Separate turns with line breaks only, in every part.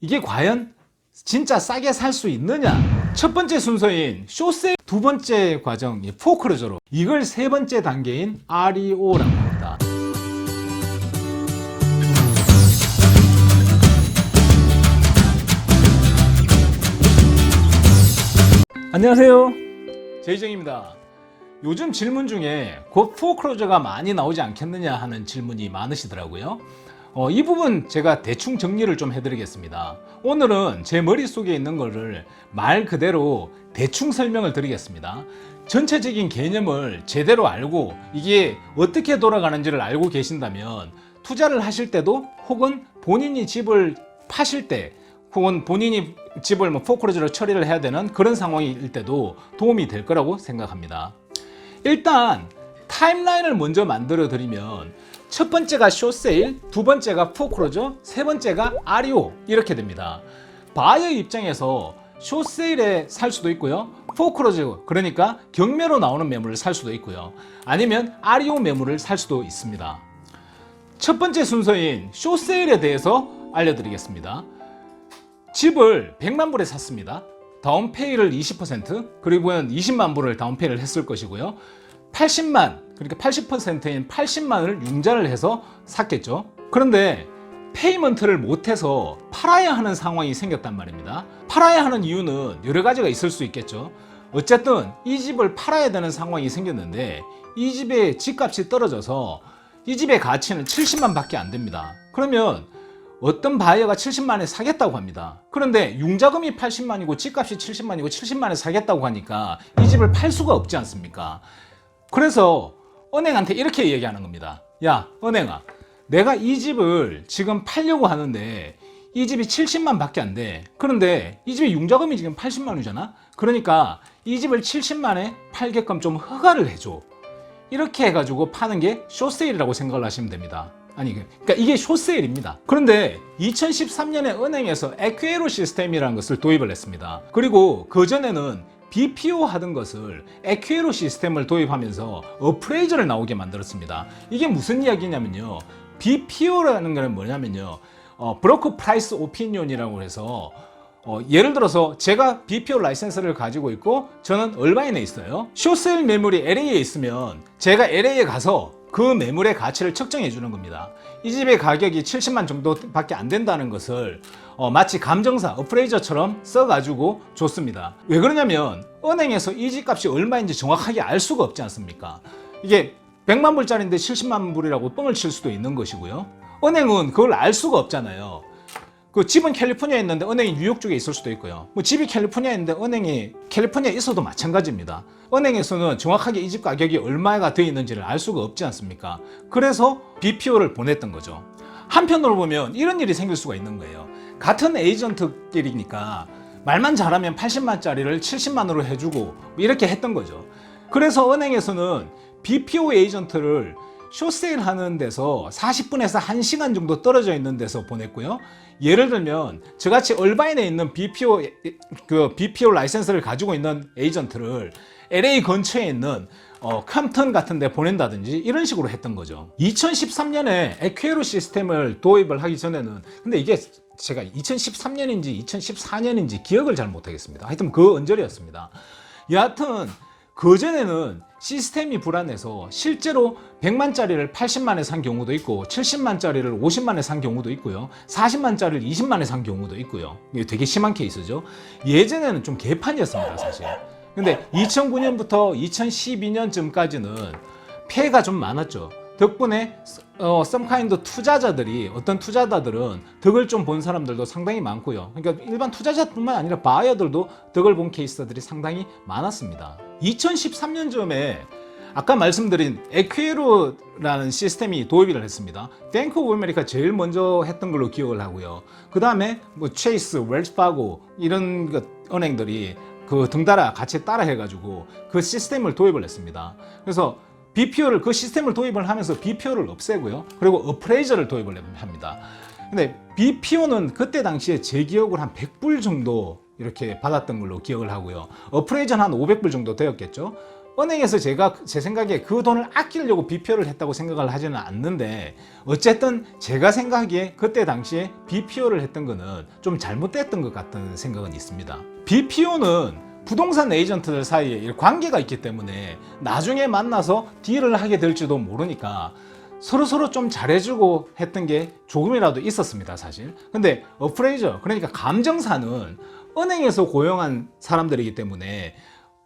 이게 과연 진짜 싸게 살 수 있느냐? 첫 번째 순서인 쇼세일, 두 번째 과정 포크루저로, 이걸 세 번째 단계인 REO라고 합니다. 안녕하세요, 제이정입니다. 요즘 질문 중에 곧 포크루저가 많이 나오지 않겠느냐 하는 질문이 많으시더라고요. 이 부분 제가 대충 정리를 좀 해드리겠습니다. 오늘은 제 머릿속에 있는 거를 말 그대로 대충 설명을 드리겠습니다. 전체적인 개념을 제대로 알고 이게 어떻게 돌아가는지를 알고 계신다면 투자를 하실 때도, 혹은 본인이 집을 파실 때, 혹은 본인이 집을 포크루저로 처리를 해야 되는 그런 상황일 때도 도움이 될 거라고 생각합니다. 일단 타임라인을 먼저 만들어 드리면, 첫 번째가 숏세일, 두 번째가 포크루저, 세 번째가 REO, 이렇게 됩니다. 바이어 입장에서 숏세일에 살 수도 있고요, 포크루저, 그러니까 경매로 나오는 매물을 살 수도 있고요, 아니면 REO 매물을 살 수도 있습니다. 첫 번째 순서인 숏세일에 대해서 알려드리겠습니다. 집을 100만 불에 샀습니다. 다운페이를 20%, 그리고 20만 불을 다운페이를 했을 것이고요. 80만, 그러니까 80%인 80만을 융자를 해서 샀겠죠. 그런데 페이먼트를 못해서 팔아야 하는 상황이 생겼단 말입니다. 팔아야 하는 이유는 여러 가지가 있을 수 있겠죠. 어쨌든 이 집을 팔아야 되는 상황이 생겼는데, 이 집의 집값이 떨어져서 이 집의 가치는 70만 밖에 안 됩니다. 그러면 어떤 바이어가 70만에 사겠다고 합니다. 그런데 융자금이 80만이고 집값이 70만이고 70만에 사겠다고 하니까 이 집을 팔 수가 없지 않습니까? 그래서 은행한테 이렇게 얘기하는 겁니다. 야, 은행아, 내가 이 집을 지금 팔려고 하는데 이 집이 70만 밖에 안 돼. 그런데 이 집의 융자금이 지금 80만이잖아? 그러니까 이 집을 70만에 팔게끔 좀 허가를 해줘. 이렇게 해가지고 파는 게 숏세일이라고 생각을 하시면 됩니다. 아니, 그러니까 이게 숏세일입니다. 그런데 2013년에 은행에서 에퀴에로 시스템이라는 것을 도입을 했습니다. 그리고 그전에는 BPO 하던 것을 에퀴에로 시스템을 도입하면서 어프레이저를 나오게 만들었습니다. 이게 무슨 이야기냐면요, BPO라는 거는 뭐냐면요, 브로커 프라이스 오피니언이라고 해서 예를 들어서 제가 BPO 라이센스를 가지고 있고 저는 얼바인에 있어요. 숏세일 매물이 LA에 있으면 제가 LA에 가서 그 매물의 가치를 측정해 주는 겁니다. 이 집의 가격이 70만 정도밖에 안 된다는 것을 마치 감정사, 어프레이저처럼 써가지고 줬습니다. 왜 그러냐면 은행에서 이 집값이 얼마인지 정확하게 알 수가 없지 않습니까? 이게 100만 불짜리인데 70만 불이라고 뻥을 칠 수도 있는 것이고요. 은행은 그걸 알 수가 없잖아요. 그 집은 캘리포니아에 있는데 은행이 뉴욕 쪽에 있을 수도 있고요. 뭐 집이 캘리포니아에 있는데 은행이 캘리포니아에 있어도 마찬가지입니다. 은행에서는 정확하게 이 집 가격이 얼마가 되어 있는지를 알 수가 없지 않습니까? 그래서 BPO를 보냈던 거죠. 한편으로 보면 이런 일이 생길 수가 있는 거예요. 같은 에이전트끼리니까 말만 잘하면 80만짜리를 70만으로 해주고 이렇게 했던 거죠. 그래서 은행에서는 BPO 에이전트를 숏세일 하는 데서 40분에서 1시간 정도 떨어져 있는 데서 보냈고요. 예를 들면 저같이 얼바인에 있는 BPO 라이센스를 가지고 있는 에이전트를 LA 근처에 있는 캄튼 같은 데 보낸다든지 이런 식으로 했던 거죠. 2013년에 에퀴에로 시스템을 도입을 하기 전에는, 근데 이게 제가 2013년인지 2014년인지 기억을 잘 못하겠습니다. 하여튼 그 언저리였습니다. 여하튼 그전에는 시스템이 불안해서 실제로 100만짜리를 80만에 산 경우도 있고 70만짜리를 50만에 산 경우도 있고요, 40만짜리를 20만에 산 경우도 있고요. 이게 되게 심한 케이스죠. 예전에는 좀 개판이었습니다, 사실. 근데 2009년부터 2012년쯤까지는 폐해가 좀 많았죠. 덕분에 썸카인드 투자자들이, 어떤 투자자들은 덕을 좀 본 사람들도 상당히 많고요. 그러니까 일반 투자자뿐만 아니라 바이어들도 덕을 본 케이스들이 상당히 많았습니다. 2013년쯤에 아까 말씀드린 에퀴에로라는 시스템이 도입을 했습니다. 뱅크 오브 아메리카 제일 먼저 했던 걸로 기억을 하고요. 그 다음에 뭐 체이스, 웰스파고 이런 은행들이 그 등달아 같이 따라 해가지고 그 시스템을 도입을 했습니다. 그래서 BPO를, 그 시스템을 도입을 하면서 BPO를 없애고요, 그리고 어프레이저를 도입을 합니다. 근데 BPO는 그때 당시에 제 기억으로 한 100불 정도 이렇게 받았던 걸로 기억을 하고요, 어프레이저는 한 500불 정도 되었겠죠. 은행에서 제 생각에 그 돈을 아끼려고 BPO를 했다고 생각을 하지는 않는데, 어쨌든 제가 생각하기에 그때 당시에 BPO를 했던 거는 좀 잘못됐던 것 같다는 생각은 있습니다. BPO는 부동산 에이전트들 사이에 관계가 있기 때문에 나중에 만나서 딜을 하게 될지도 모르니까 서로 좀 잘해주고 했던 게 조금이라도 있었습니다, 사실. 근데 어프레이저, 그러니까 감정사는 은행에서 고용한 사람들이기 때문에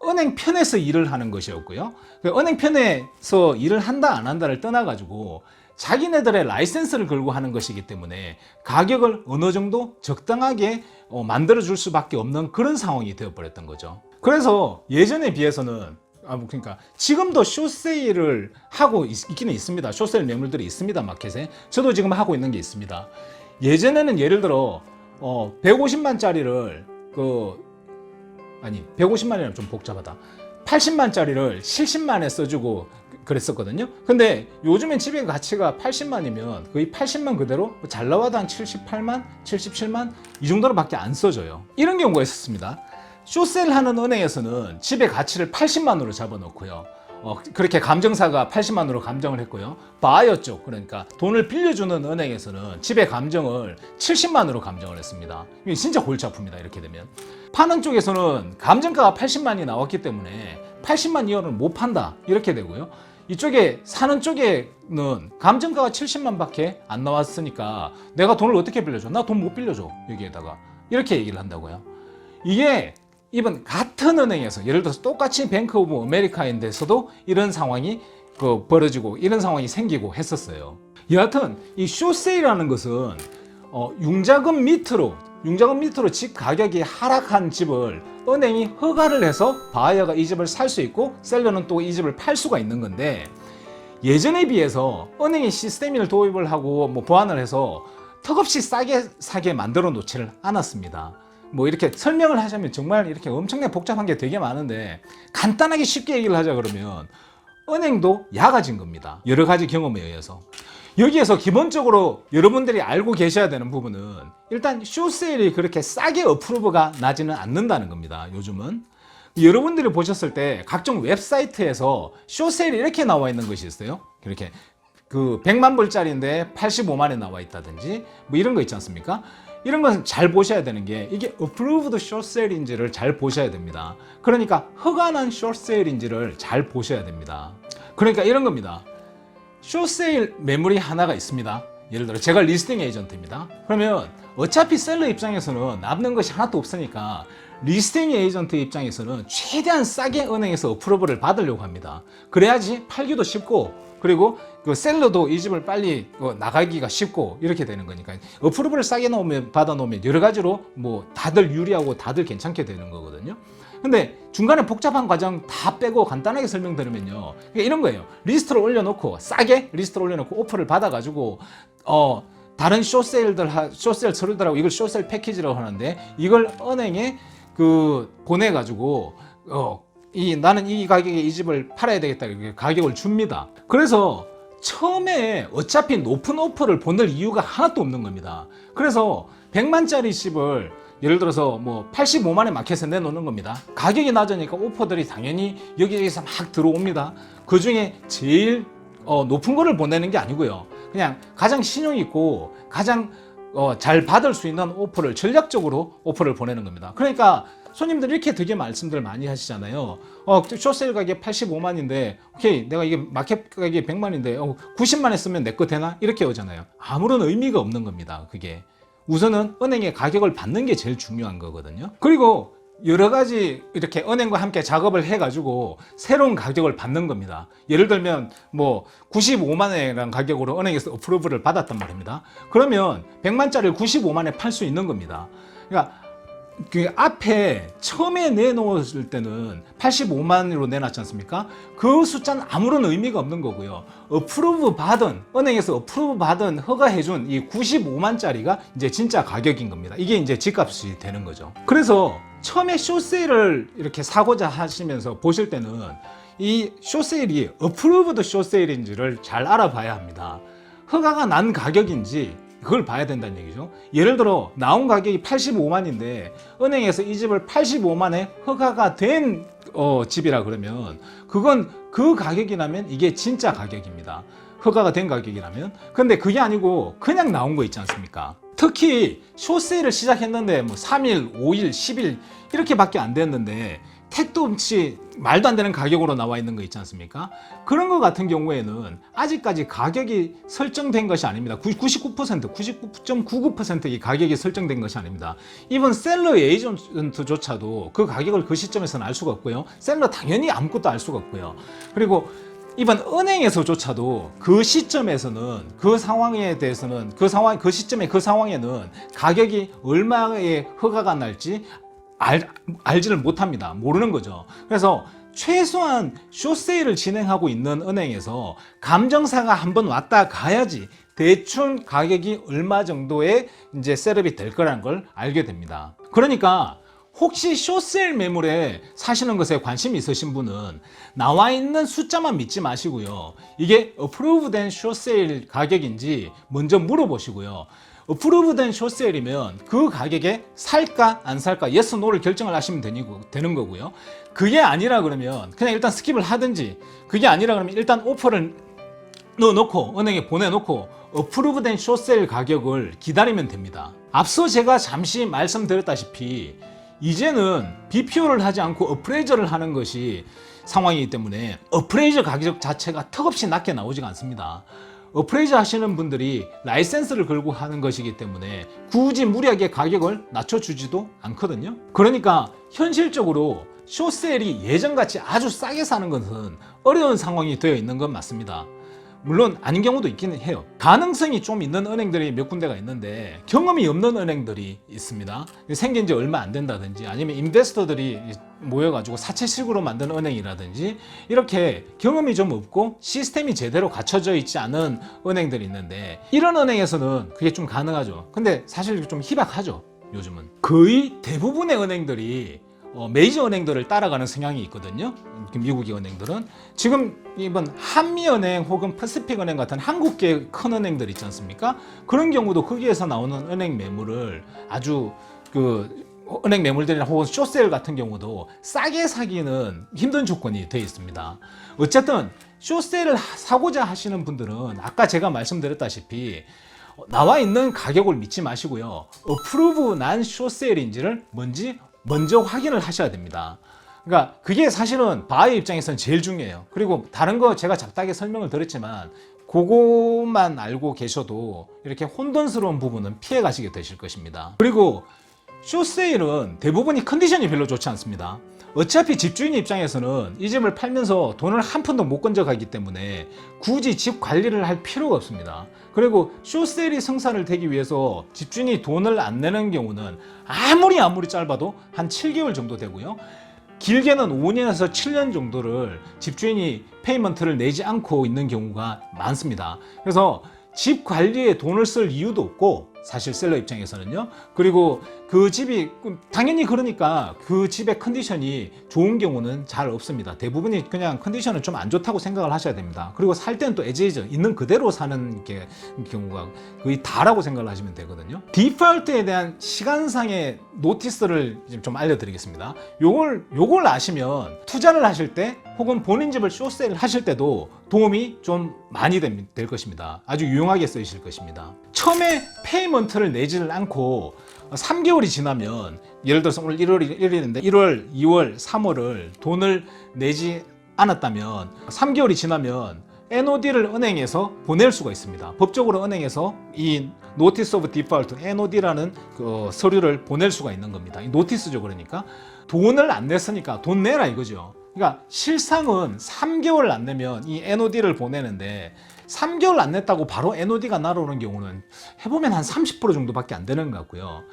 은행 편에서 일을 하는 것이었고요. 은행 편에서 일을 한다 안 한다를 떠나가지고 자기네들의 라이센스를 걸고 하는 것이기 때문에 가격을 어느 정도 적당하게 만들어줄 수밖에 없는 그런 상황이 되어버렸던 거죠. 그래서 예전에 비해서는 그러니까 지금도 숏세일을 하고 있기는 있습니다. 숏세일 매물들이 있습니다, 마켓에. 저도 지금 하고 있는 게 있습니다. 예전에는 예를 들어 150만짜리를 150만이라면 좀 복잡하다. 80만짜리를 70만에 써주고 그랬었거든요. 근데 요즘엔 집의 가치가 80만이면 거의 80만 그대로 잘 나와도 한 78만, 77만 이 정도로밖에 안 써줘요. 이런 경우가 있었습니다. 숏셀 하는 은행에서는 집의 가치를 80만으로 잡아놓고요. 그렇게 감정사가 80만으로 감정을 했고요. 바이어 쪽, 그러니까 돈을 빌려주는 은행에서는 집의 감정을 70만으로 감정을 했습니다. 이게 진짜 골치 아픕니다, 이렇게 되면. 파는 쪽에서는 감정가가 80만이 나왔기 때문에 80만 이하는 못 판다, 이렇게 되고요. 이쪽에 사는 쪽에는 감정가가 70만 밖에 안 나왔으니까 내가 돈을 어떻게 빌려줘? 나 돈 못 빌려줘, 여기에다가. 이렇게 얘기를 한다고요. 이게 이번 같은 은행에서, 예를 들어서 똑같이 뱅크 오브 아메리카인데서도 이런 상황이 벌어지고 이런 상황이 생기고 했었어요. 여하튼 이 숏세일이라는 것은 융자금 밑으로 집 가격이 하락한 집을 은행이 허가를 해서 바이어가 이 집을 살 수 있고 셀러는 또 이 집을 팔 수가 있는 건데, 예전에 비해서 은행이 시스템을 도입을 하고 보완을 해서 턱없이 싸게 사게 만들어 놓지를 않았습니다. 이렇게 설명을 하자면 정말 이렇게 엄청나게 복잡한 게 되게 많은데, 간단하게 쉽게 얘기를 하자 그러면 은행도 약아진 겁니다. 여러 가지 경험에 의해서. 여기에서 기본적으로 여러분들이 알고 계셔야 되는 부분은, 일단 숏세일이 그렇게 싸게 어프로브가 나지는 않는다는 겁니다, 요즘은. 여러분들이 보셨을 때 각종 웹사이트에서 숏세일이 이렇게 나와 있는 것이 있어요. 이렇게 100만 불짜리인데 85만에 나와 있다든지 이런 거 있지 않습니까? 이런 것은 잘 보셔야 되는 게, 이게 approved short sale인지를 잘 보셔야 됩니다. 그러니까 허가난 short sale인지를 잘 보셔야 됩니다. 그러니까 이런 겁니다. short sale 매물이 하나가 있습니다. 예를 들어 제가 리스팅 에이전트입니다. 그러면 어차피 셀러 입장에서는 남는 것이 하나도 없으니까 리스팅 에이전트 입장에서는 최대한 싸게 은행에서 어프로브를 받으려고 합니다. 그래야지 팔기도 쉽고, 그리고 셀러도 이 집을 빨리 나가기가 쉽고 이렇게 되는 거니까, 어프로브를 싸게 받아놓으면 여러 가지로 다들 유리하고 다들 괜찮게 되는 거거든요. 근데 중간에 복잡한 과정 다 빼고 간단하게 설명드리면요, 이런 거예요. 리스트를 올려놓고, 싸게 리스트를 올려놓고 오퍼를 받아가지고 다른 숏세일 서류들하고 이걸 숏세일 패키지라고 하는데, 이걸 은행에 보내가지고 나는 이 가격에 이 집을 팔아야 되겠다, 이렇게 가격을 줍니다. 그래서 처음에 어차피 높은 오퍼를 보낼 이유가 하나도 없는 겁니다. 그래서 100만짜리 집을 예를 들어서 85만에 마켓에 내놓는 겁니다. 가격이 낮으니까 오퍼들이 당연히 여기저기서 막 들어옵니다. 그 중에 제일 높은 거를 보내는 게 아니고요, 그냥 가장 신용 있고 가장 잘 받을 수 있는 오퍼를, 전략적으로 오퍼를 보내는 겁니다. 그러니까 손님들 이렇게 되게 말씀들 많이 하시잖아요. 숏세일 가격 85만인데 오케이, 내가 이게 마켓 가격이 100만인데 90만에 쓰면 내 거 되나? 이렇게 오잖아요. 아무런 의미가 없는 겁니다. 그게 우선은 은행의 가격을 받는 게 제일 중요한 거거든요. 그리고 여러 가지 이렇게 은행과 함께 작업을 해가지고 새로운 가격을 받는 겁니다. 예를 들면 95만이라는 가격으로 은행에서 어프로브를 받았단 말입니다. 그러면 100만짜리를 95만에 팔 수 있는 겁니다. 그러니까 그 앞에 처음에 내놓을 때는 85만으로 내놨지 않습니까? 그 숫자는 아무런 의미가 없는 거고요. 은행에서 어프로브 받은 허가해준 이 95만짜리가 이제 진짜 가격인 겁니다. 이게 이제 집값이 되는 거죠. 그래서 처음에 숏세일을 이렇게 사고자 하시면서 보실 때는 이 숏세일이 어프로브드 숏세일인지를 잘 알아봐야 합니다. 허가가 난 가격인지 그걸 봐야 된다는 얘기죠. 예를 들어 나온 가격이 85만인데 은행에서 이 집을 85만에 허가가 된 집이라 그러면 그건 그 가격이라면 이게 진짜 가격입니다. 허가가 된 가격이라면. 근데 그게 아니고 그냥 나온 거 있지 않습니까? 특히 숏세일을 시작했는데 뭐 3일, 5일, 10일 이렇게밖에 안 됐는데 택도 없이 말도 안 되는 가격으로 나와 있는 거 있지 않습니까? 그런 거 같은 경우에는 아직까지 가격이 설정된 것이 아닙니다. 99%, 99.99%의 가격이 설정된 것이 아닙니다. 이번 셀러 에이전트조차도 그 가격을 그 시점에서는 알 수가 없고요. 셀러 당연히 아무것도 알 수가 없고요. 그리고 이번 은행에서조차도 그 시점에서는 그 상황에 대해서는 그 시점에 그 상황에는 가격이 얼마의 허가가 날지 알지를 못합니다. 모르는 거죠. 그래서 최소한 숏세일을 진행하고 있는 은행에서 감정사가 한번 왔다 가야지 대충 가격이 얼마 정도의 이제 셋업이 될 거라는 걸 알게 됩니다. 그러니까 혹시 숏세일 매물에 사시는 것에 관심이 있으신 분은 나와 있는 숫자만 믿지 마시고요. 이게 어프로브된 숏세일 가격인지 먼저 물어보시고요. 어프로브된 숏세일이면 그 가격에 살까 안 살까 예스 노를 결정을 하시면 되는 거고요. 그게 아니라 그러면 그냥 일단 스킵을 하든지, 그게 아니라 그러면 일단 오퍼를 넣어놓고 은행에 보내놓고 어프로브된 숏세일 가격을 기다리면 됩니다. 앞서 제가 잠시 말씀드렸다시피 이제는 BPO를 하지 않고 어프레이저를 하는 것이 상황이기 때문에 어프레이저 가격 자체가 턱없이 낮게 나오지가 않습니다. 어프레이저 하시는 분들이 라이센스를 걸고 하는 것이기 때문에 굳이 무리하게 가격을 낮춰주지도 않거든요. 그러니까 현실적으로 숏세일이 예전같이 아주 싸게 사는 것은 어려운 상황이 되어 있는 건 맞습니다. 물론 아닌 경우도 있기는 해요. 가능성이 좀 있는 은행들이 몇 군데가 있는데 경험이 없는 은행들이 있습니다. 생긴 지 얼마 안 된다든지 아니면 인베스터들이 모여가지고 사채식으로 만든 은행이라든지 이렇게 경험이 좀 없고 시스템이 제대로 갖춰져 있지 않은 은행들이 있는데 이런 은행에서는 그게 좀 가능하죠. 근데 사실 좀 희박하죠. 요즘은 거의 대부분의 은행들이 메이저 은행들을 따라가는 성향이 있거든요. 미국의 은행들은 지금 이번 한미은행 혹은 퍼시픽은행 같은 한국계 큰 은행들 있지 않습니까? 그런 경우도 거기에서 나오는 은행 매물을 아주 은행 매물들이나 혹은 숏세일 같은 경우도 싸게 사기는 힘든 조건이 되어 있습니다. 어쨌든 숏세일을 사고자 하시는 분들은 아까 제가 말씀드렸다시피 나와 있는 가격을 믿지 마시고요. 어프로브 난 숏세일인지를 먼저 확인을 하셔야 됩니다. 그러니까 그게 사실은 바이 입장에서는 제일 중요해요. 그리고 다른 거 제가 잡다하게 설명을 드렸지만 그것만 알고 계셔도 이렇게 혼돈스러운 부분은 피해 가시게 되실 것입니다. 그리고 숏세일은 대부분이 컨디션이 별로 좋지 않습니다. 어차피 집주인 입장에서는 이 집을 팔면서 돈을 한 푼도 못 건져가기 때문에 굳이 집 관리를 할 필요가 없습니다. 그리고 숏세일이 성사를 되기 위해서 집주인이 돈을 안 내는 경우는 아무리 짧아도 한 7개월 정도 되고요. 길게는 5년에서 7년 정도를 집주인이 페이먼트를 내지 않고 있는 경우가 많습니다. 그래서 집 관리에 돈을 쓸 이유도 없고 사실 셀러 입장에서는요. 그리고 그 집이 당연히 그러니까 그 집의 컨디션이 좋은 경우는 잘 없습니다. 대부분이 그냥 컨디션은 좀 안 좋다고 생각을 하셔야 됩니다. 그리고 살 때는 또 에지이즈 있는 그대로 사는 게 경우가 거의 다라고 생각을 하시면 되거든요. 디폴트에 대한 시간상의 노티스를 좀 알려드리겠습니다. 요걸 아시면 투자를 하실 때 혹은 본인 집을 숏세일 하실 때도 도움이 좀 많이 될 것입니다. 아주 유용하게 쓰이실 것입니다. 처음에 페이먼트를 내지를 않고 3개월이 지나면 예를 들어서 오늘 1월 1일인데 1월, 2월, 3월을 돈을 내지 않았다면 3개월이 지나면 NOD를 은행에서 보낼 수가 있습니다. 법적으로 은행에서 이 Notice of Default, NOD라는 그 서류를 보낼 수가 있는 겁니다. 이 노티스죠. 그러니까 돈을 안 냈으니까 돈 내라 이거죠. 그러니까 실상은 3개월 안 내면 이 NOD를 보내는데 3개월 안 냈다고 바로 NOD가 날아오는 경우는 해보면 한 30% 정도밖에 안 되는 것 같고요.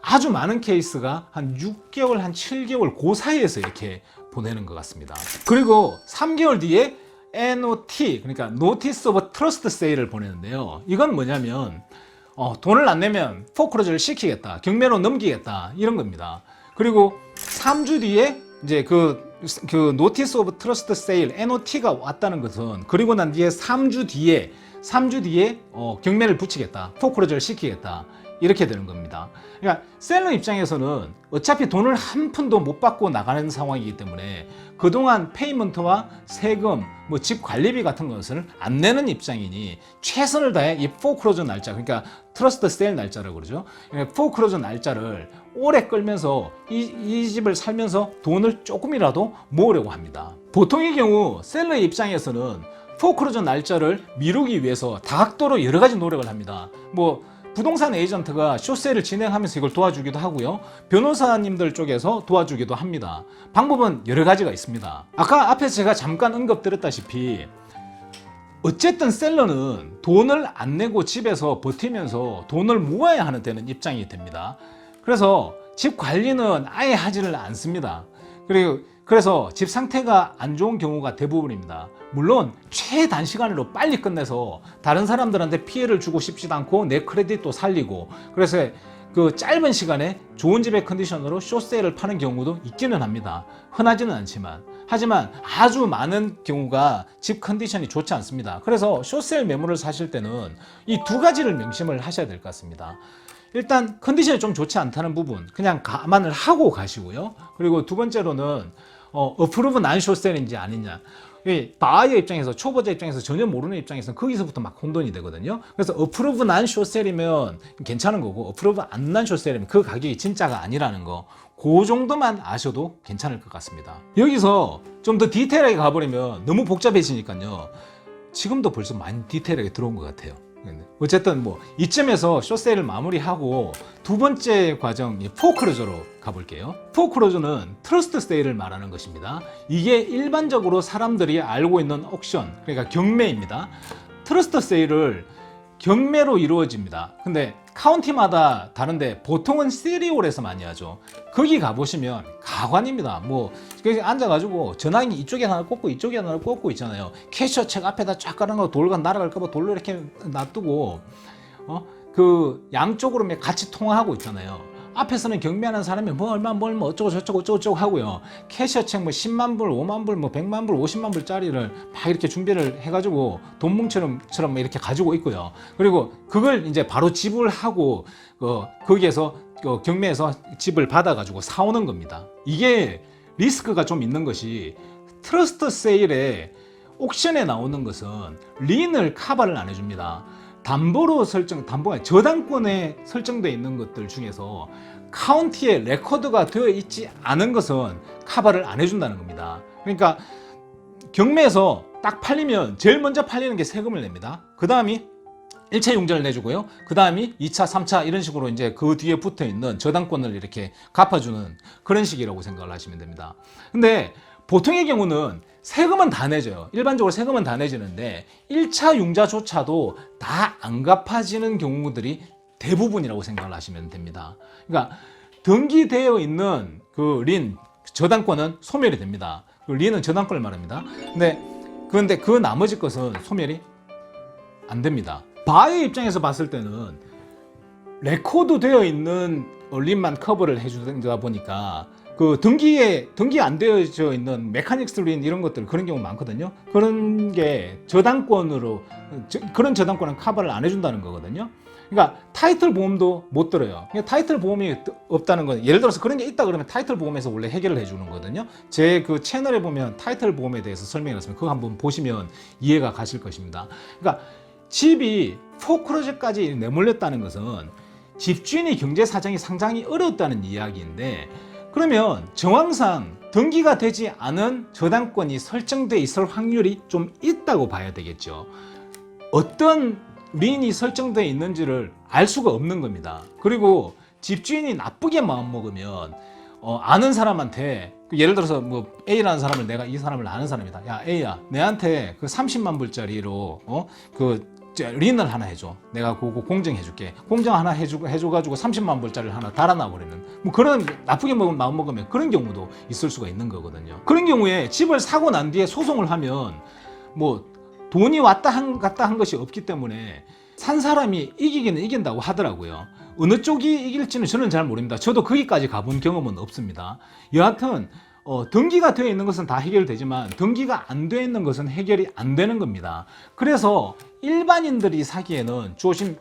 아주 많은 케이스가 한 6개월, 한 7개월 그 사이에서 이렇게 보내는 것 같습니다. 그리고 3개월 뒤에 NOT, 그러니까 Notice of Trust Sale을 보내는데요. 이건 뭐냐면 돈을 안 내면 포크로즈를 시키겠다, 경매로 넘기겠다 이런 겁니다. 그리고 3주 뒤에 이제 그 Notice of Trust Sale, NOT가 왔다는 것은 그리고 난 뒤에 3주 뒤에 경매를 붙이겠다, 포크로즈를 시키겠다 이렇게 되는 겁니다. 그러니까 셀러 입장에서는 어차피 돈을 한 푼도 못 받고 나가는 상황이기 때문에 그동안 페이먼트와 세금, 뭐 집 관리비 같은 것을 안 내는 입장이니 최선을 다해 이 포크로저 날짜, 그러니까 트러스트 세일 날짜라고 그러죠. 포크로저 날짜를 오래 끌면서 이 집을 살면서 돈을 조금이라도 모으려고 합니다. 보통의 경우 셀러의 입장에서는 포크로저 날짜를 미루기 위해서 다각도로 여러 가지 노력을 합니다. 뭐 부동산 에이전트가 쇼세일을 진행하면서 이걸 도와주기도 하고요. 변호사님들 쪽에서 도와주기도 합니다. 방법은 여러 가지가 있습니다. 아까 앞에서 제가 잠깐 언급드렸다시피 어쨌든 셀러는 돈을 안 내고 집에서 버티면서 돈을 모아야 하는 되는 입장이 됩니다. 그래서 집 관리는 아예 하지를 않습니다. 그래서 집 상태가 안 좋은 경우가 대부분입니다. 물론 최단시간으로 빨리 끝내서 다른 사람들한테 피해를 주고 싶지도 않고 내 크레딧도 살리고, 그래서 그 짧은 시간에 좋은 집의 컨디션으로 쇼세일을 파는 경우도 있기는 합니다. 흔하지는 않지만. 하지만 아주 많은 경우가 집 컨디션이 좋지 않습니다. 그래서 쇼세일 매물을 사실 때는 이 두 가지를 명심을 하셔야 될 것 같습니다. 일단 컨디션이 좀 좋지 않다는 부분 그냥 감안을 하고 가시고요. 그리고 두 번째로는 어프로브 난 쇼세일인지 아니냐, 바이어 입장에서, 초보자 입장에서, 전혀 모르는 입장에서는 거기서부터 막 혼돈이 되거든요. 그래서 어프로브 난 쇼세일이면 괜찮은 거고, 어프로브 안 난 쇼세일이면 그 가격이 진짜가 아니라는 거, 그 정도만 아셔도 괜찮을 것 같습니다. 여기서 좀 더 디테일하게 가버리면 너무 복잡해지니까요. 지금도 벌써 많이 디테일하게 들어온 것 같아요. 어쨌든 뭐 이쯤에서 쇼세일을 마무리하고 두 번째 과정, 포크로저로 가볼게요. 포크로저는 트러스트 세일을 말하는 것입니다. 이게 일반적으로 사람들이 알고 있는 옥션, 그러니까 경매입니다. 트러스트 세일을 경매로 이루어집니다. 근데 카운티마다 다른데 보통은 시리홀에서 많이 하죠. 거기 가보시면 가관입니다. 뭐 앉아가지고 전화기 이쪽에 하나 꽂고 이쪽에 하나 꽂고 있잖아요. 캐셔 책 앞에다 쫙 깔아놓고 돌가 날아갈까봐 돌로 이렇게 놔두고 그 양쪽으로 같이 통화하고 있잖아요. 앞에서는 경매하는 사람이 뭐 얼마 뭐 어쩌고 저쩌고 하고요. 캐셔책 뭐 10만 불, 5만 불, 뭐 100만 불, 50만 불짜리를 막 이렇게 준비를 해가지고 돈뭉처럼 이렇게 가지고 있고요. 그리고 그걸 이제 바로 지불하고 거기에서 경매에서 집을 받아가지고 사오는 겁니다. 이게 리스크가 좀 있는 것이, 트러스트 세일에 옥션에 나오는 것은 린을 커버를 안 해줍니다. 담보로 저당권에 설정되어 있는 것들 중에서 카운티에 레코드가 되어 있지 않은 것은 커버를 안 해준다는 겁니다. 그러니까 경매에서 딱 팔리면 제일 먼저 팔리는 게 세금을 냅니다. 그 다음이 1차 융자를 내주고요. 그 다음이 2차, 3차 이런 식으로 이제 그 뒤에 붙어 있는 저당권을 이렇게 갚아주는 그런 식이라고 생각을 하시면 됩니다. 근데 보통의 경우는 세금은 다 내줘요. 일반적으로 세금은 다 내지는데 1차 융자조차도 다 안 갚아지는 경우들이 대부분이라고 생각을 하시면 됩니다. 그러니까 등기되어 있는 그 린, 저당권은 소멸이 됩니다. 그 린은 저당권을 말합니다. 그런데 그 나머지 것은 소멸이 안 됩니다. 바이어 입장에서 봤을 때는 레코드 되어 있는 린만 커버를 해주다 보니까 그 등기 안 되어져 있는 메카닉스 린 이런 것들, 그런 경우 많거든요. 그런 게 그런 저당권은 커버를 안 해준다는 거거든요. 그러니까 타이틀 보험도 못 들어요. 타이틀 보험이 없다는 건, 예를 들어서 그런 게 있다 그러면 타이틀 보험에서 원래 해결을 해주는 거거든요. 제 그 채널에 보면 타이틀 보험에 대해서 설명해놨으면 그거 한번 보시면 이해가 가실 것입니다. 그러니까 집이 포크로저까지 내몰렸다는 것은 집주인의 경제 사정이 상당히 어렵다는 이야기인데, 그러면 정황상 등기가 되지 않은 저당권이 설정돼 있을 확률이 좀 있다고 봐야 되겠죠. 어떤 린이 설정되어 있는지를 알 수가 없는 겁니다. 그리고 집주인이 나쁘게 마음먹으면 아는 사람한테, 예를 들어서 뭐 A라는 사람을, 내가 이 사람을 아는 사람이다. 야 A야, 내한테 그 30만 불짜리로 린을 하나 해줘. 내가 그거 공정해줄게. 공정 하나 해줘가지고 30만 불짜리를 하나 달아놔버리는, 뭐 그런 나쁘게 마음 먹으면 그런 경우도 있을 수가 있는 거거든요. 그런 경우에 집을 사고 난 뒤에 소송을 하면 뭐 돈이 왔다 갔다 한 것이 없기 때문에 산 사람이 이기기는 이긴다고 하더라고요. 어느 쪽이 이길지는 저는 잘 모릅니다. 저도 거기까지 가본 경험은 없습니다. 여하튼 등기가 되어 있는 것은 다 해결되지만 등기가 안 되어 있는 것은 해결이 안 되는 겁니다. 그래서 일반인들이 사기에는 조심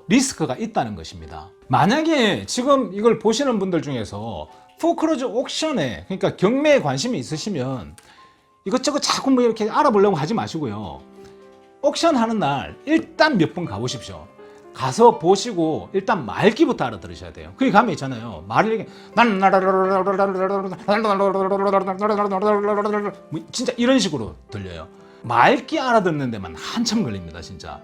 리스크가 있다는 것입니다. 만약에 지금 이걸 보시는 분들 중에서 포크로즈 옥션에, 그러니까 경매에 관심이 있으시면 이것저것 자꾸 뭐 이렇게 알아보려고 하지 마시고요. 옥션 하는 날 일단 몇 번 가보십시오. 가서 보시고 일단 말귀부터 알아들으셔야 돼요. 거기 가면 있잖아요. 말을 이렇게 진짜 이런 식으로 들려요. 말귀 알아듣는 데만 한참 걸립니다, 진짜.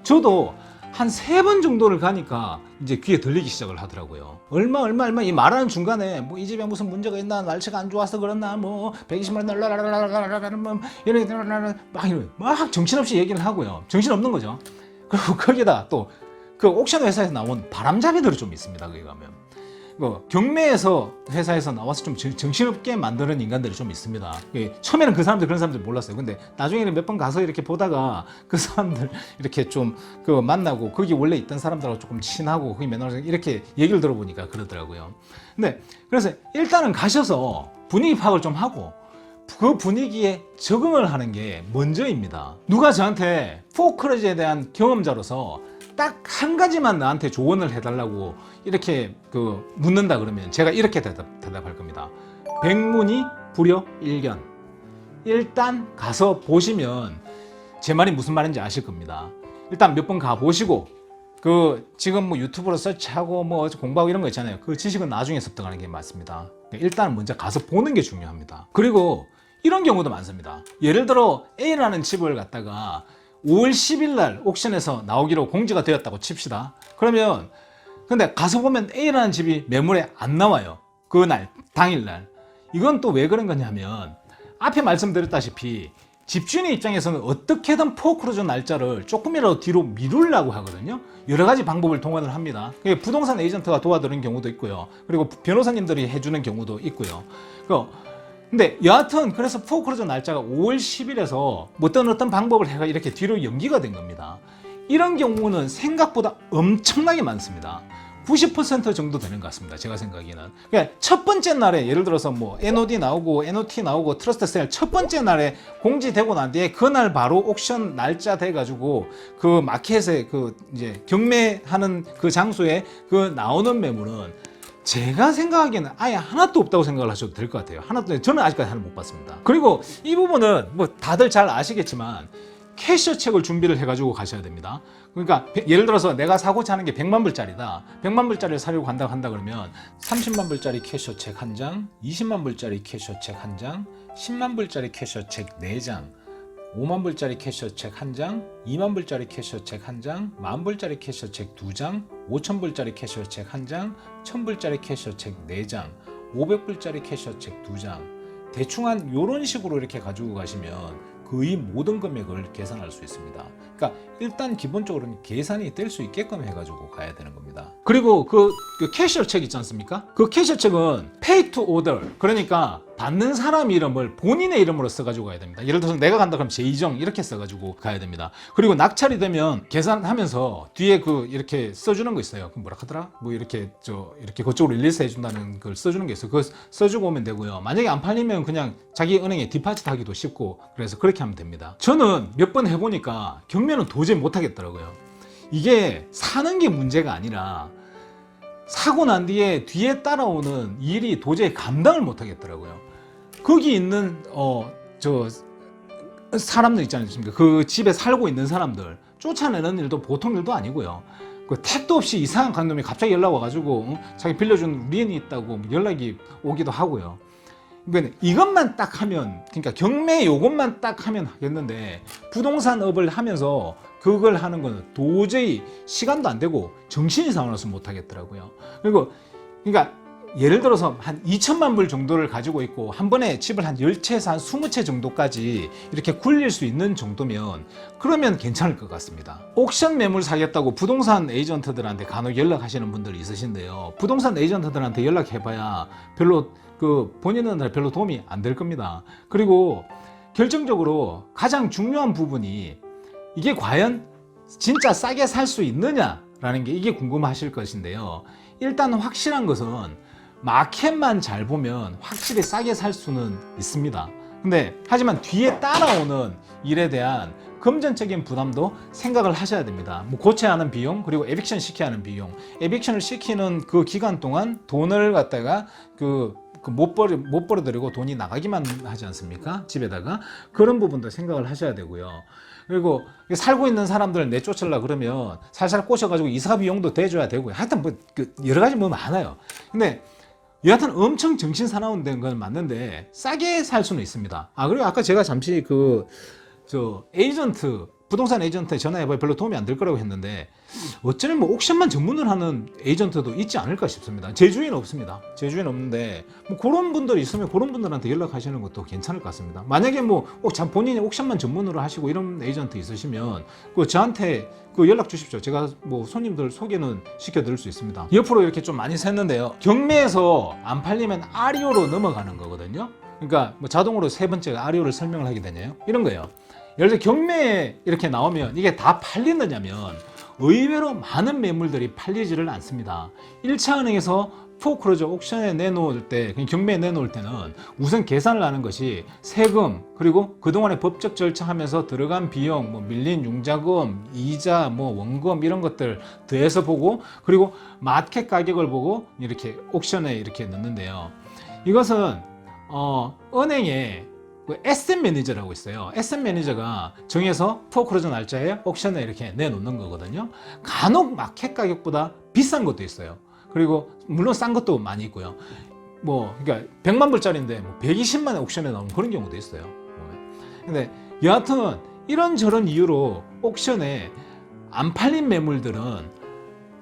저도 한 3번 정도를 가니까 이제 귀에 들리기 시작을 하더라고요. 얼마 이 말하는 중간에 뭐 이 집에 무슨 문제가 있나, 날씨가 안 좋아서 그렇나, 뭐 120만 막 정신없이 얘기를 하고요. 정신없는 거죠. 그리고 거기다 또 그 옥션 회사에서 나온 바람잡이들이 좀 있습니다. 거기 가면 경매에서 회사에서 나와서 좀 정신없게 만드는 인간들이 좀 있습니다. 처음에는 그 사람들 그런 사람들 몰랐어요. 근데 나중에는 몇 번 가서 이렇게 보다가 그 사람들 이렇게 좀 만나고 거기 원래 있던 사람들하고 조금 친하고 거기 맨날 이렇게 얘기를 들어보니까 그러더라고요. 근데 그래서 일단은 가셔서 분위기 파악을 좀 하고 그 분위기에 적응을 하는 게 먼저입니다. 누가 저한테 포크로즈에 대한 경험자로서 딱 한 가지만 나한테 조언을 해달라고 이렇게 묻는다 그러면 제가 이렇게 대답할 겁니다. 백문이 불여일견. 일단 가서 보시면 제 말이 무슨 말인지 아실 겁니다. 일단 몇 번 가보시고 지금 뭐 유튜브로 서치하고 뭐 공부하고 이런 거 있잖아요. 그 지식은 나중에 습득하는 게 맞습니다. 일단 먼저 가서 보는 게 중요합니다. 그리고 이런 경우도 많습니다. 예를 들어 A라는 집을 갖다가 5월 10일 날 옥션에서 나오기로 공지가 되었다고 칩시다. 그러면 근데 가서 보면 A라는 집이 매물에 안 나와요. 그날 당일날. 이건 또 왜 그런 거냐면 앞에 말씀드렸다시피 집주인의 입장에서는 어떻게든 포크로즈 날짜를 조금이라도 뒤로 미루려고 하거든요. 여러 가지 방법을 동원을 합니다. 부동산 에이전트가 도와드리는 경우도 있고요. 그리고 변호사님들이 해주는 경우도 있고요. 근데 여하튼 그래서 포크로즈 날짜가 5월 10일에서 어떤 방법을 해가 이렇게 뒤로 연기가 된 겁니다. 이런 경우는 생각보다 엄청나게 많습니다. 90% 정도 되는 것 같습니다. 제가 생각에는. 그러니까 첫 번째 날에 예를 들어서 뭐 NOD 나오고 NOT 나오고 트러스트 세일 첫 번째 날에 공지되고 난 뒤에 그날 바로 옥션 날짜 돼 가지고 그 마켓에 이제 경매하는 그 장소에 나오는 매물은 제가 생각하기에는 아예 하나도 없다고 생각을 하셔도 될 것 같아요. 하나도, 저는 아직까지 하나 못 봤습니다. 그리고 이 부분은 뭐 다들 잘 아시겠지만 캐셔 책을 준비를 해가지고 가셔야 됩니다. 그러니까 예를 들어서 내가 사고자 하는 게 100만 불짜리다. 100만 불짜리를 사려고 한다 그러면 30만 불짜리 캐셔 책 1장, 20만 불짜리 캐셔 책 1장, 10만 불짜리 캐셔 책 4장, 5만 불짜리 캐셔 책 1장, 2만 불짜리 캐셔 책 1장, 10,000 불짜리 캐셔 책 2장, 5,000 불짜리 캐셔 책 1장, 1,000 불짜리 캐셔 책 4장, 500 불짜리 캐셔 책 2장. 대충 한 요런 식으로 이렇게 가지고 가시면 거의 모든 금액을 계산할 수 있습니다. 그러니까 일단 기본적으로는 계산이 될 수 있게끔 해가지고 가야 되는 겁니다. 그리고 그 캐셔 책 있지 않습니까? 그 캐셔 책은 pay to order, 그러니까 받는 사람 이름을 본인의 이름으로 써가지고 가야 됩니다. 예를 들어서 내가 간다 그러면 제2정 이렇게 써가지고 가야 됩니다. 그리고 낙찰이 되면 계산하면서 뒤에 이렇게 써주는 거 있어요. 그 뭐라 하더라? 뭐 이렇게 이렇게 그쪽으로 릴리스 해준다는 걸 써주는 게 있어요. 그거 써주고 오면 되고요. 만약에 안 팔리면 그냥 자기 은행에 디파짓 하기도 쉽고 그래서 그렇게 하면 됩니다. 저는 몇 번 해보니까 경매는 도저히 못 하겠더라고요. 이게 사는 게 문제가 아니라 사고 난 뒤에 따라오는 일이 도저히 감당을 못 하겠더라고요. 거기 있는 사람들 있지 않습니까? 그 집에 살고 있는 사람들 쫓아내는 일도 보통 일도 아니고요. 그 택도 없이 이상한 강놈이 갑자기 연락 와가지고 자기 빌려준 리엔이 있다고 연락이 오기도 하고요. 그러니까 이것만 딱 하면, 그러니까 경매 요것만 딱 하면 하겠는데 부동산업을 하면서 그걸 하는 건 도저히 시간도 안 되고 정신이 사나워서 못 하겠더라고요. 그리고 그러니까 예를 들어서 한 2천만 불 정도를 가지고 있고 한 번에 집을 한 10채에서 한 20채 정도까지 이렇게 굴릴 수 있는 정도면 그러면 괜찮을 것 같습니다. 옥션 매물 사겠다고 부동산 에이전트들한테 간혹 연락하시는 분들이 있으신데요. 부동산 에이전트들한테 연락해봐야 별로 본인한테 별로 도움이 안 될 겁니다. 그리고 결정적으로 가장 중요한 부분이 이게 과연 진짜 싸게 살 수 있느냐라는 게 이게 궁금하실 것인데요. 일단 확실한 것은 마켓만 잘 보면 확실히 싸게 살 수는 있습니다. 근데 하지만 뒤에 따라오는 일에 대한 금전적인 부담도 생각을 하셔야 됩니다. 뭐 고쳐야 하는 비용, 그리고 에빅션 시켜야 하는 비용. 에빅션을 시키는 그 기간 동안 돈을 갖다가 못 벌어들이고 돈이 나가기만 하지 않습니까? 집에다가. 그런 부분도 생각을 하셔야 되고요. 그리고 살고 있는 사람들을 내쫓으려 그러면 살살 꼬셔가지고 이사 비용도 대줘야 되고요. 하여튼 뭐 여러 가지 뭐 많아요. 근데 여하튼 엄청 정신 사나운 데는 건 맞는데 싸게 살 수는 있습니다. 그리고 아까 제가 잠시 에이전트, 부동산 에이전트에 전화해봐야 별로 도움이 안 될 거라고 했는데 어쩌면 뭐 옥션만 전문을 하는 에이전트도 있지 않을까 싶습니다. 제주에는 없습니다. 제주에는 없는데 뭐 그런 분들이 있으면 그런 분들한테 연락하시는 것도 괜찮을 것 같습니다. 만약에 뭐 본인이 옥션만 전문으로 하시고 이런 에이전트 있으시면 저한테 연락 주십시오. 제가 뭐 손님들 소개는 시켜드릴 수 있습니다. 옆으로 이렇게 좀 많이 샜는데요. 경매에서 안 팔리면 아리오로 넘어가는 거거든요. 그러니까 뭐 자동으로 세 번째 아리오를 설명을 하게 되네요. 이런 거예요. 예를 들어 경매에 이렇게 나오면 이게 다 팔리느냐면 의외로 많은 매물들이 팔리지를 않습니다. 1차 은행에서 포크로저 옥션에 내놓을 때, 경매에 내놓을 때는 우선 계산을 하는 것이 세금, 그리고 그동안의 법적 절차하면서 들어간 비용, 뭐 밀린 융자금, 이자, 뭐 원금 이런 것들 더해서 보고, 그리고 마켓 가격을 보고 이렇게 옥션에 이렇게 넣는데요. 이것은 은행에 에셋 매니저라고 있어요. 에셋 매니저가 정해서 포크로저 날짜에 옥션에 이렇게 내놓는 거거든요. 간혹 마켓 가격보다 비싼 것도 있어요. 그리고 물론 싼 것도 많이 있고요. 그러니까 100만 불짜리인데 120만에 옥션에 나오는 그런 경우도 있어요. 근데 여하튼 이런저런 이유로 옥션에 안 팔린 매물들은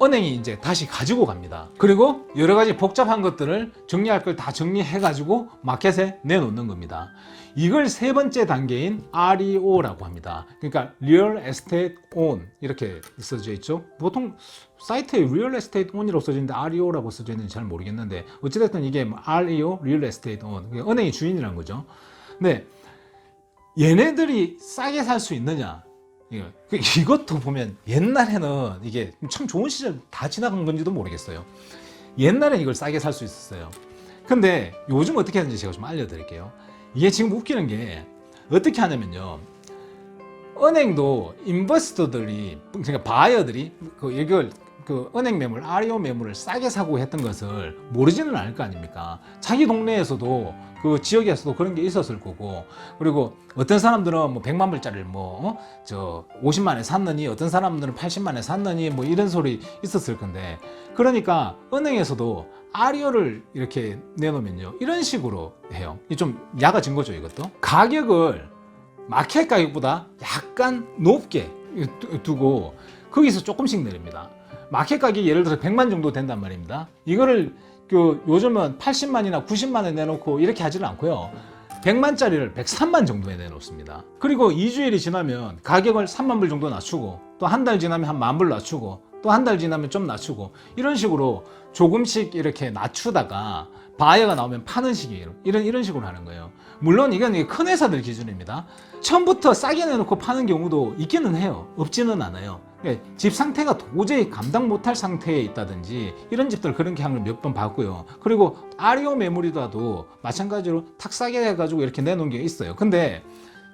은행이 이제 다시 가지고 갑니다. 그리고 여러 가지 복잡한 것들을 정리할 걸 다 정리해가지고 마켓에 내놓는 겁니다. 이걸 세 번째 단계인 REO라고 합니다. 그러니까 Real Estate Own 이렇게 써져 있죠. 보통 사이트에 Real Estate Own이라고 써져 있는데 REO라고 써져 있는지 잘 모르겠는데 어찌됐든 이게 REO, Real Estate Own, 은행이 주인이라는 거죠. 근데 얘네들이 싸게 살 수 있느냐? 이것도 보면 옛날에는 이게 참 좋은 시절 다 지나간 건지도 모르겠어요. 옛날엔 이걸 싸게 살 수 있었어요. 근데 요즘 어떻게 하는지 제가 좀 알려드릴게요. 이게 지금 웃기는 게 어떻게 하냐면요. 은행도 인버스터들이, 그러니까 바이어들이 이걸 은행 매물, REO 매물을 싸게 사고 했던 것을 모르지는 않을 거 아닙니까? 자기 동네에서도 그 지역에서도 그런 게 있었을 거고, 그리고 어떤 사람들은 뭐 100만 불짜리를 50만에 샀느니, 어떤 사람들은 80만에 샀느니, 뭐 이런 소리 있었을 건데, 그러니까 은행에서도 REO를 이렇게 내놓으면요, 이런 식으로 해요. 좀 야가진 거죠, 이것도. 가격을 마켓 가격보다 약간 높게 두고 거기서 조금씩 내립니다. 마켓 가격이 예를 들어서 100만 정도 된단 말입니다. 이거를 요즘은 80만이나 90만에 내놓고 이렇게 하지는 않고요. 100만짜리를 103만 정도에 내놓습니다. 그리고 2주일이 지나면 가격을 3만 불 정도 낮추고, 또 한 달 지나면 한 10,000불 낮추고, 또 한 달 지나면 좀 낮추고, 이런 식으로 조금씩 이렇게 낮추다가 바이어가 나오면 파는 식이에요. 이런 식으로 하는 거예요. 물론 이건 큰 회사들 기준입니다. 처음부터 싸게 내놓고 파는 경우도 있기는 해요. 없지는 않아요. 집 상태가 도저히 감당 못할 상태에 있다든지 이런 집들 그런 경향을 몇 번 봤고요. 그리고 REO 매물이라도 마찬가지로 탁 싸게 해가지고 이렇게 내놓은 게 있어요. 근데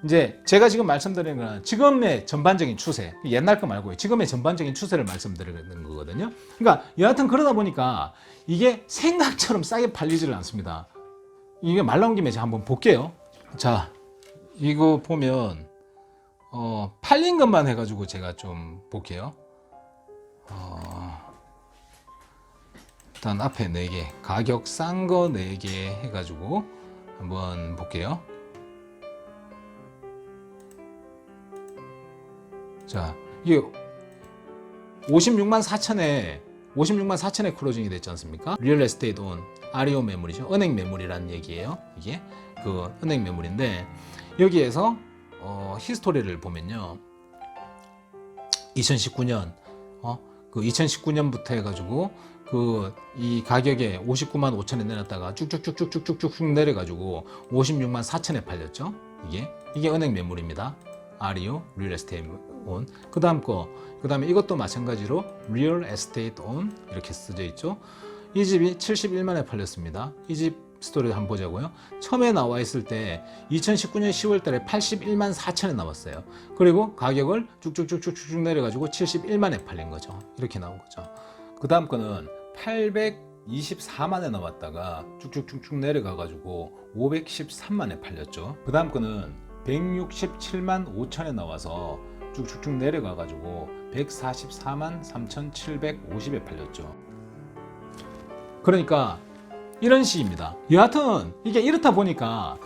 이제 제가 지금 말씀드리는 건 지금의 전반적인 추세, 옛날 거 말고요. 지금의 전반적인 추세를 말씀드리는 거거든요. 그러니까 여하튼 그러다 보니까 이게 생각처럼 싸게 팔리지를 않습니다. 이게 말 나온 김에 제가 한번 볼게요. 자, 이거 보면 팔린 것만 해가지고 제가 좀 볼게요. 일단 앞에 4개, 가격 싼 거 4개 해가지고 한번 볼게요. 자, 이게 56만 4천에 클로징이 됐지 않습니까? 리얼 에스테이트 온 REO 매물이죠. 은행 매물이라는 얘기예요. 이게 은행 매물인데, 여기에서 히스토리를 보면요, 2019년 2019년부터 해가지고 이 가격에 59만 5천에 내놨다가 쭉쭉쭉쭉쭉쭉 내려가지고 56만 4천에 팔렸죠. 이게 은행 매물입니다. REO, Real Estate On. 그 다음에 이것도 마찬가지로 Real Estate On 이렇게 써져 있죠. 이 집이 71만에 팔렸습니다. 이 집 스토리 한번 보자고요. 처음에 나와 있을 때 2019년 10월 달에 81만 4천에 나왔어요. 그리고 가격을 쭉쭉쭉쭉쭉 내려가지고 71만에 팔린 거죠. 이렇게 나온 거죠. 그 다음 거는 824만에 나왔다가 쭉쭉쭉쭉 내려가가지고 513만에 팔렸죠. 그 다음 거는 167만 5천에 나와서 쭉쭉쭉 내려가가지고 144만 3,750에 팔렸죠. 그러니까 이런 식입니다. 여하튼 이게 이렇다 보니까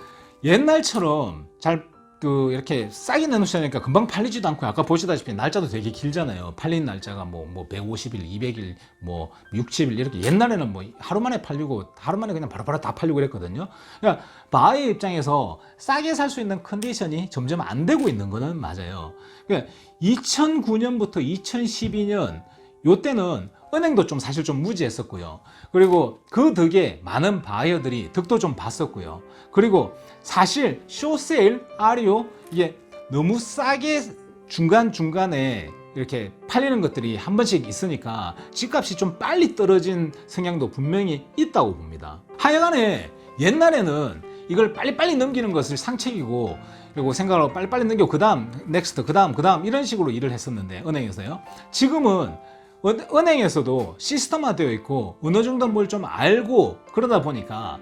옛날처럼 잘 이렇게 싸게 내놓으시니까 금방 팔리지도 않고, 아까 보시다시피 날짜도 되게 길잖아요. 팔린 날짜가 뭐 150일, 200일, 뭐 60일 이렇게. 옛날에는 뭐 하루 만에 팔리고 하루 만에 그냥 바로바로 다 팔리고 그랬거든요. 그러니까 바이어 입장에서 싸게 살 수 있는 컨디션이 점점 안 되고 있는 거는 맞아요. 그러니까 2009년부터 2012년 요때는 은행도 좀 사실 좀 무지했었고요. 그리고 그 덕에 많은 바이어들이 덕도 좀 봤었고요. 그리고 사실 쇼세일, 아리오 이게 너무 싸게 중간중간에 이렇게 팔리는 것들이 한 번씩 있으니까 집값이 좀 빨리 떨어진 성향도 분명히 있다고 봅니다. 하여간에 옛날에는 이걸 빨리빨리 넘기는 것을 상책이고, 그리고 생각을 하고 빨리빨리 넘기고 그 다음 넥스트, 그 다음 이런 식으로 일을 했었는데, 은행에서요. 지금은 은행에서도 시스템화되어 있고 어느 정도 뭘 좀 알고 그러다 보니까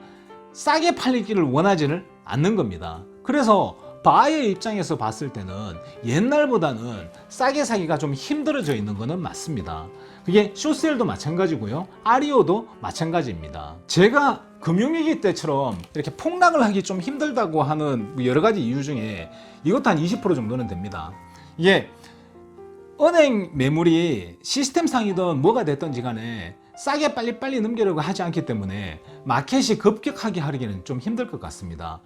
싸게 팔리기를 원하지를 않는 겁니다. 그래서 바이어 입장에서 봤을 때는 옛날보다는 싸게 사기가 좀 힘들어져 있는 거는 맞습니다. 그게 쇼세일도 마찬가지고요, 아리오도 마찬가지입니다. 제가 금융위기 때처럼 이렇게 폭락을 하기 좀 힘들다고 하는 여러 가지 이유 중에 이것도 한 20% 정도는 됩니다. 이게 은행 매물이 시스템상이든 뭐가 됐든지 간에 싸게 빨리빨리 넘기려고 하지 않기 때문에 마켓이 급격하게 하기는 좀 힘들 것 같습니다.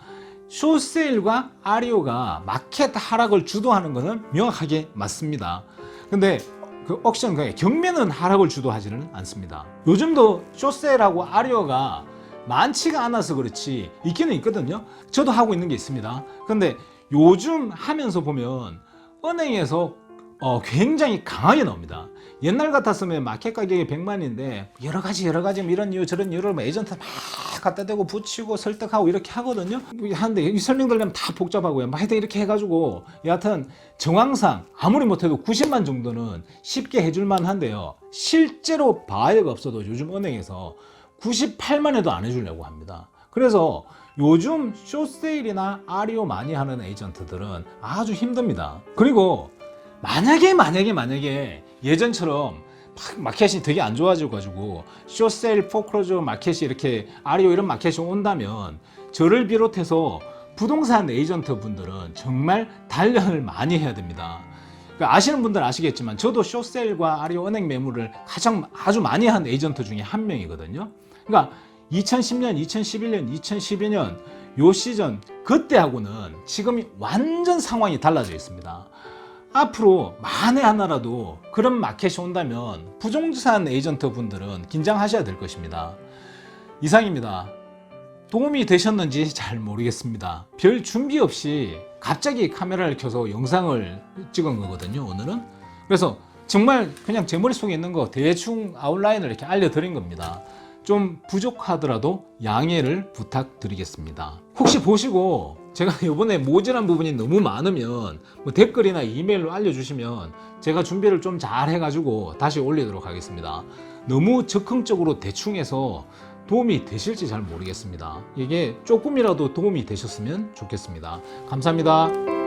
쇼세일과 아리오가 마켓 하락을 주도하는 것은 명확하게 맞습니다. 근데 그 옥션, 경매는 하락을 주도하지는 않습니다. 요즘도 쇼세일하고 아리오가 많지가 않아서 그렇지 있기는 있거든요. 저도 하고 있는 게 있습니다. 근데 요즘 하면서 보면 은행에서 굉장히 강하게 나옵니다. 옛날 같았으면 마켓 가격이 100만인데 여러 가지 이런 이유 저런 이유를 에이전트 막 갖다 대고 붙이고 설득하고 이렇게 하거든요. 하는데 이 설명들려면 다 복잡하고요. 하여튼 이렇게 해가지고 여하튼 정황상 아무리 못해도 90만 정도는 쉽게 해줄만 한데요. 실제로 바이어가 없어도 요즘 은행에서 98만에도 안 해주려고 합니다. 그래서 요즘 쇼세일이나 아리오 많이 하는 에이전트들은 아주 힘듭니다. 그리고 만약에 예전처럼 마켓이 되게 안 좋아져 가지고 쇼세일, 포크로저 마켓이 이렇게 아리오 이런 마켓이 온다면 저를 비롯해서 부동산 에이전트 분들은 정말 단련을 많이 해야 됩니다. 그러니까 아시는 분들은 아시겠지만 저도 쇼세일과 아리오 은행 매물을 아주 많이 한 에이전트 중에 한 명이거든요. 그러니까 2010년, 2011년, 2012년 요 시즌 그때하고는 지금 완전 상황이 달라져 있습니다. 앞으로 만에 하나라도 그런 마켓이 온다면 부동산 에이전트 분들은 긴장하셔야 될 것입니다. 이상입니다. 도움이 되셨는지 잘 모르겠습니다. 별 준비 없이 갑자기 카메라를 켜서 영상을 찍은 거거든요, 오늘은. 그래서 정말 그냥 제 머릿속에 있는 거 대충 아웃라인을 이렇게 알려드린 겁니다. 좀 부족하더라도 양해를 부탁드리겠습니다. 혹시 보시고 제가 이번에 모자란 부분이 너무 많으면 뭐 댓글이나 이메일로 알려주시면 제가 준비를 좀 잘 해가지고 다시 올리도록 하겠습니다. 너무 적극적으로 대충 해서 도움이 되실지 잘 모르겠습니다. 이게 조금이라도 도움이 되셨으면 좋겠습니다. 감사합니다.